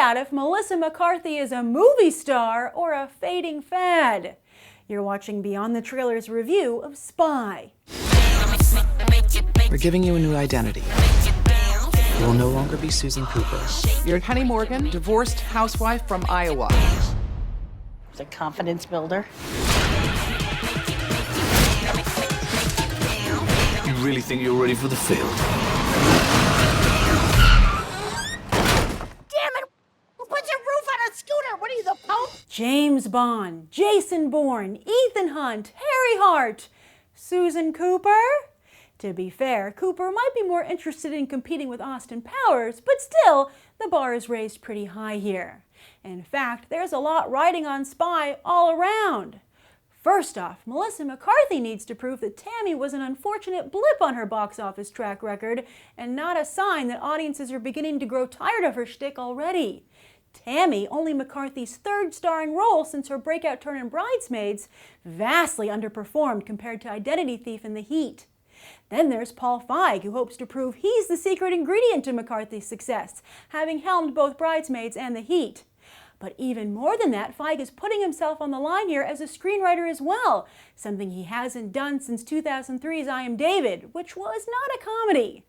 out if Melissa McCarthy is a movie star or a fading fad. You're watching Beyond the Trailer's review of Spy. We're giving you a new identity. You will no longer be Susan Cooper. You're Henny Morgan, divorced housewife from Iowa. It's a confidence builder. You really think you're ready for the field? Damn it! Who puts a roof on a scooter? What are you, the Pope? James Bond, Jason Bourne, Ethan Hunt, Harry Hart, Susan Cooper? To be fair, Cooper might be more interested in competing with Austin Powers, but still, the bar is raised pretty high here. In fact, there's a lot riding on Spy all around. First off, Melissa McCarthy needs to prove that Tammy was an unfortunate blip on her box office track record and not a sign that audiences are beginning to grow tired of her shtick already. Tammy, only McCarthy's third starring role since her breakout turn in Bridesmaids, vastly underperformed compared to Identity Thief and The Heat. Then there's Paul Feig, who hopes to prove he's the secret ingredient to McCarthy's success, having helmed both Bridesmaids and The Heat. But even more than that, Feig is putting himself on the line here as a screenwriter as well, something he hasn't done since 2003's I Am David, which was not a comedy.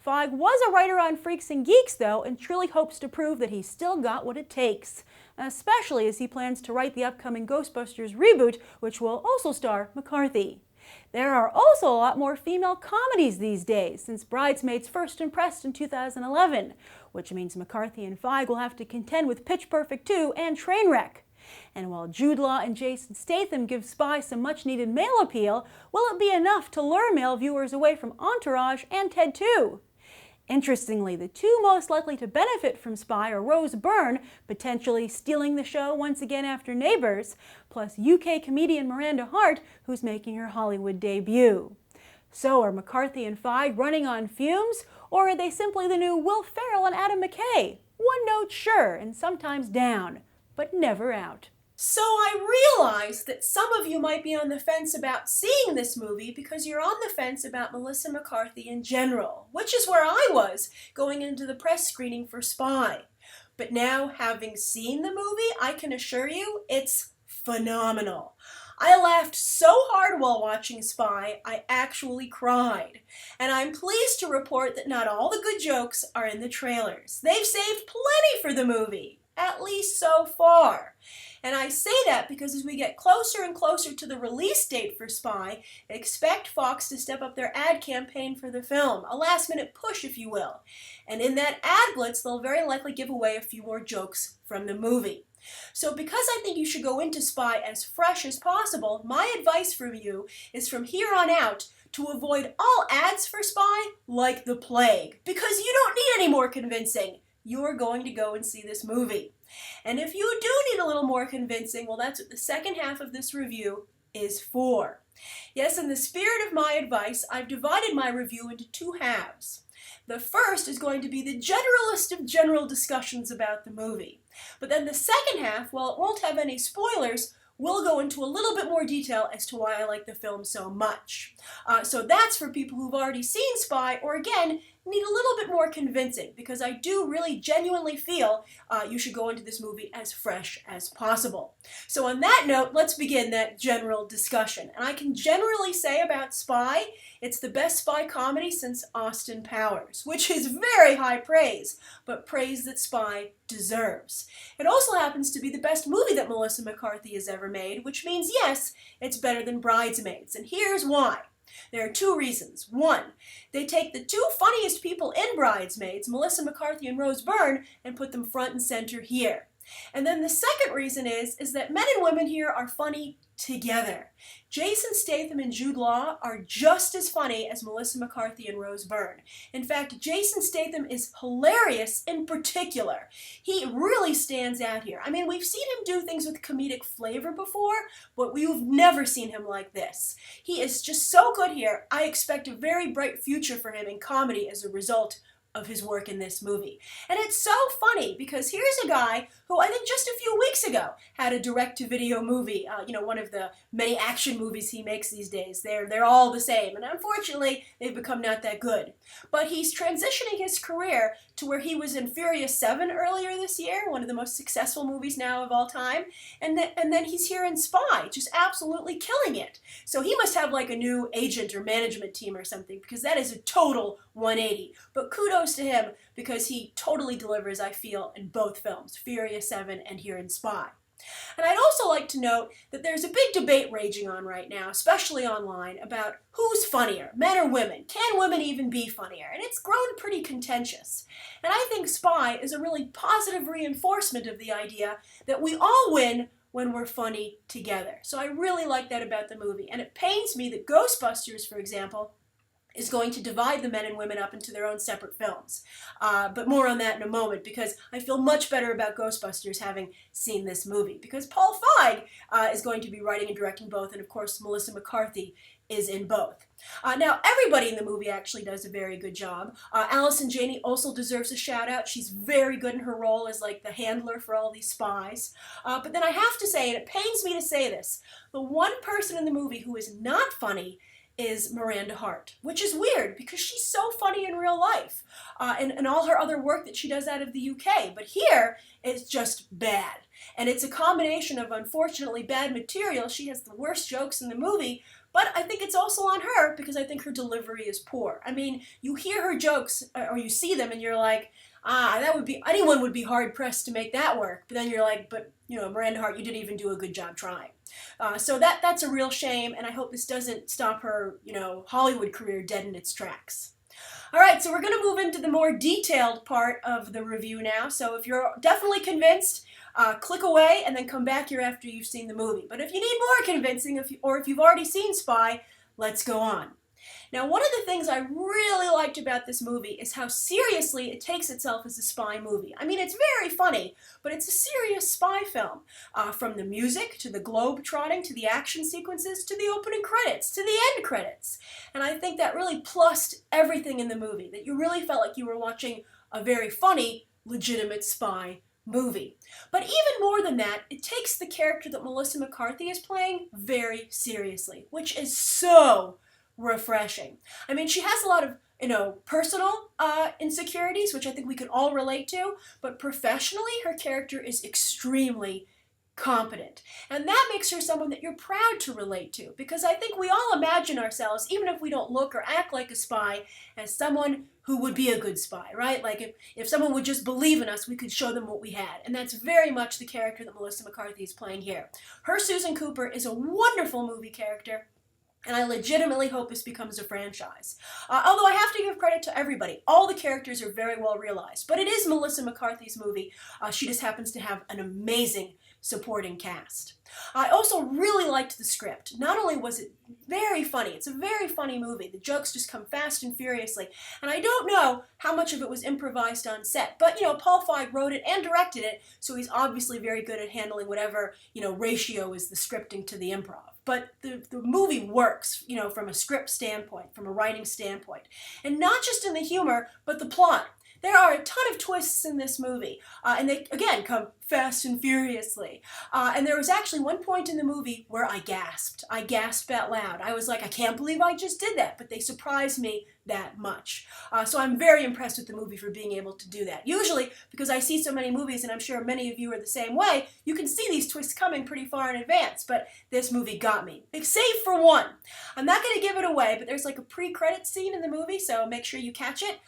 Feig was a writer on Freaks and Geeks, though, and truly hopes to prove that he's still got what it takes, especially as he plans to write the upcoming Ghostbusters reboot, which will also star McCarthy. There are also a lot more female comedies these days, since Bridesmaids first impressed in 2011, which means McCarthy and Feig will have to contend with Pitch Perfect 2 and Trainwreck. And while Jude Law and Jason Statham give Spy some much-needed male appeal, will it be enough to lure male viewers away from Entourage and Ted 2? Interestingly, the two most likely to benefit from Spy are Rose Byrne, potentially stealing the show once again after Neighbours, plus UK comedian Miranda Hart, who's making her Hollywood debut. So are McCarthy and Feig running on fumes, or are they simply the new Will Ferrell and Adam McKay? One note sure, and sometimes down, but never out. So I realize that some of you might be on the fence about seeing this movie because you're on the fence about Melissa McCarthy in general, which is where I was going into the press screening for Spy. But now, having seen the movie, I can assure you it's phenomenal. I laughed so hard while watching Spy, I actually cried. And I'm pleased to report that not all the good jokes are in the trailers. They've saved plenty for the movie, at least so far. And I say that because as we get closer and closer to the release date for Spy, expect Fox to step up their ad campaign for the film, a last-minute push, if you will. And in that ad blitz, they'll very likely give away a few more jokes from the movie. So because I think you should go into Spy as fresh as possible, my advice for you is from here on out to avoid all ads for Spy like the plague, because you don't need any more convincing. You're going to go and see this movie. And if you do need a little more convincing, well, that's what the second half of this review is for. Yes, in the spirit of my advice, I've divided my review into two halves. The first is going to be the generalist of general discussions about the movie. But then the second half, while it won't have any spoilers, we'll go into a little bit more detail as to why I like the film so much. So that's for people who've already seen Spy, or again, need a little bit more convincing, because I do really genuinely feel you should go into this movie as fresh as possible. So on that note, let's begin that general discussion. And I can generally say about Spy, it's the best spy comedy since Austin Powers, which is very high praise, but praise that Spy deserves. It also happens to be the best movie that Melissa McCarthy has ever made, which means, yes, it's better than Bridesmaids. And here's why. There are two reasons. One, they take the two funniest people in Bridesmaids, Melissa McCarthy and Rose Byrne, and put them front and center here. And then the second reason is that men and women here are funny together. Jason Statham and Jude Law are just as funny as Melissa McCarthy and Rose Byrne. In fact, Jason Statham is hilarious in particular. He really stands out here. I mean, we've seen him do things with comedic flavor before, but we've never seen him like this. He is just so good here. I expect a very bright future for him in comedy as a result of his work in this movie. And it's so funny because here's a guy who I think just a few weeks ago had a direct-to-video movie, one of the many action movies he makes these days. They're all the same, and unfortunately, they've become not that good. But he's transitioning his career to where he was in Furious 7 earlier this year, one of the most successful movies now of all time, and then he's here in Spy, just absolutely killing it. So he must have like a new agent or management team or something, because that is a total 180. But kudos to him, because he totally delivers, I feel, in both films, Furious 7 and here in Spy. And I'd also like to note that there's a big debate raging on right now, especially online, about who's funnier, men or women. Can women even be funnier? And it's grown pretty contentious. And I think Spy is a really positive reinforcement of the idea that we all win when we're funny together. So I really like that about the movie. And it pains me that Ghostbusters, for example, is going to divide the men and women up into their own separate films. But more on that in a moment, because I feel much better about Ghostbusters having seen this movie. Because Paul Feig is going to be writing and directing both, and of course Melissa McCarthy is in both. Now, everybody in the movie actually does a very good job. Allison Janney also deserves a shout out. She's very good in her role as like the handler for all these spies. But then I have to say, and it pains me to say this, the one person in the movie who is not funny is Miranda Hart, which is weird because she's so funny in real life and all her other work that she does out of the UK. But here, it's just bad. And it's a combination of, unfortunately, bad material. She has the worst jokes in the movie, but I think it's also on her because I think her delivery is poor. I mean, you hear her jokes or you see them and you're like, anyone would be hard-pressed to make that work. But then you're like, but, Miranda Hart, you didn't even do a good job trying. So that's a real shame, and I hope this doesn't stop her, Hollywood career dead in its tracks. All right, so we're going to move into the more detailed part of the review now. So if you're definitely convinced, click away and then come back here after you've seen the movie. But if you need more convincing, or if you've already seen Spy, let's go on. Now, one of the things I really liked about this movie is how seriously it takes itself as a spy movie. I mean, it's very funny, but it's a serious spy film. From the music, to the globe-trotting, to the action sequences, to the opening credits, to the end credits. And I think that really plussed everything in the movie, that you really felt like you were watching a very funny, legitimate spy movie. But even more than that, it takes the character that Melissa McCarthy is playing very seriously, which is so refreshing. I mean, she has a lot of, personal insecurities, which I think we can all relate to, but professionally, her character is extremely competent. And that makes her someone that you're proud to relate to, because I think we all imagine ourselves, even if we don't look or act like a spy, as someone who would be a good spy, right? Like if someone would just believe in us, we could show them what we had. And that's very much the character that Melissa McCarthy is playing here. Her Susan Cooper is a wonderful movie character, and I legitimately hope this becomes a franchise. Although I have to give credit to everybody. All the characters are very well realized. But it is Melissa McCarthy's movie. She just happens to have an amazing supporting cast. I also really liked the script. Not only was it very funny, it's a very funny movie. The jokes just come fast and furiously. And I don't know how much of it was improvised on set. But, Paul Feig wrote it and directed it, so he's obviously very good at handling whatever, ratio is the scripting to the improv. But the movie works, from a script standpoint, from a writing standpoint. And not just in the humor, but the plot. There are a ton of twists in this movie, and they, again, come fast and furiously. And there was actually one point in the movie where I gasped. I gasped out loud. I was like, I can't believe I just did that, but they surprised me that much. So I'm very impressed with the movie for being able to do that. Usually, because I see so many movies, and I'm sure many of you are the same way, you can see these twists coming pretty far in advance, but this movie got me. Save for one. I'm not going to give it away, but there's like a pre-credits scene in the movie, so make sure you catch it.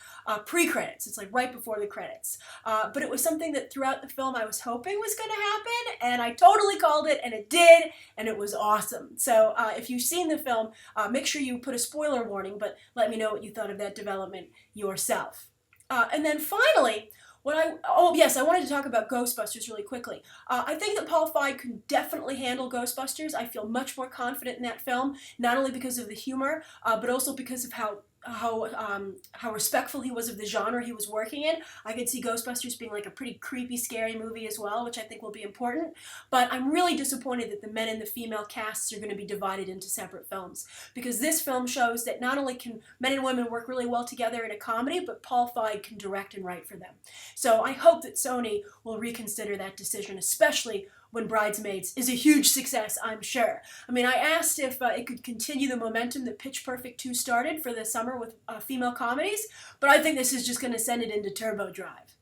Pre-credits. It's like right before the credits. But it was something that throughout the film I was hoping was going to happen, and I totally called it, and it did, and it was awesome. So if you've seen the film, make sure you put a spoiler warning, but let me know what you thought of that development yourself. And then finally, I wanted to talk about Ghostbusters really quickly. I think that Paul Feig can definitely handle Ghostbusters. I feel much more confident in that film, not only because of the humor, but also because of how how respectful he was of the genre he was working in. I could see Ghostbusters being like a pretty creepy, scary movie as well, which I think will be important. But I'm really disappointed that the men and the female casts are going to be divided into separate films, because this film shows that not only can men and women work really well together in a comedy, but Paul Feig can direct and write for them. So I hope that Sony will reconsider that decision, especially when Bridesmaids is a huge success, I'm sure. I mean, I asked if it could continue the momentum that Pitch Perfect 2 started for the summer with female comedies, but I think this is just going to send it into turbo drive.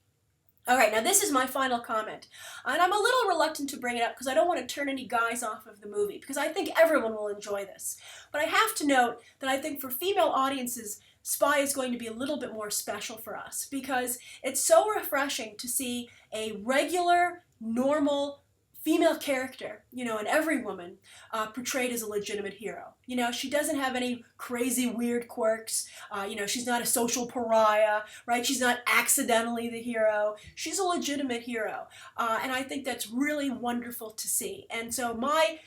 All right, now this is my final comment, and I'm a little reluctant to bring it up because I don't want to turn any guys off of the movie, because I think everyone will enjoy this. But I have to note that I think for female audiences, Spy is going to be a little bit more special for us, because it's so refreshing to see a regular, normal, female character, and every woman portrayed as a legitimate hero. She doesn't have any crazy weird quirks. She's not a social pariah, right? She's not accidentally the hero. She's a legitimate hero. And I think that's really wonderful to see. And so my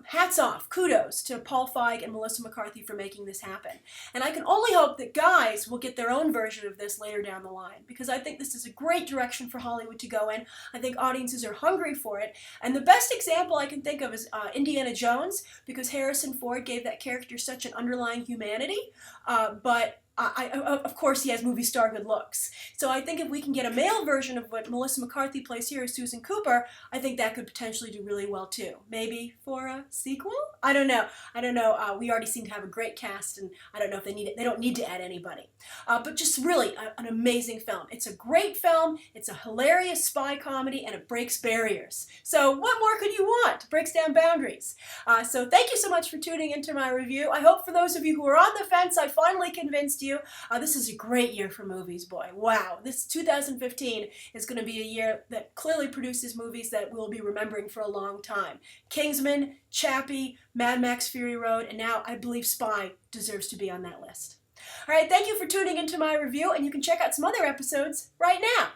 hats off, kudos to Paul Feig and Melissa McCarthy for making this happen. And I can only hope that guys will get their own version of this later down the line, because I think this is a great direction for Hollywood to go in. I think audiences are hungry for it. And the best example I can think of is Indiana Jones, because Harrison Ford gave that character such an underlying humanity, but of course, he has movie star good looks. So I think if we can get a male version of what Melissa McCarthy plays here as Susan Cooper, I think that could potentially do really well too. Maybe for a sequel? I don't know. We already seem to have a great cast, and I don't know if they need it. They don't need to add anybody. But just really an amazing film. It's a great film. It's a hilarious spy comedy, and it breaks barriers. So what more could you want? It breaks down boundaries. So thank you so much for tuning into my review. I hope for those of you who are on the fence, I finally convinced you. This is a great year for movies, boy. Wow. This 2015 is going to be a year that clearly produces movies that we'll be remembering for a long time. Kingsman, Chappie, Mad Max Fury Road, and now I believe Spy deserves to be on that list. All right, thank you for tuning into my review, and you can check out some other episodes right now.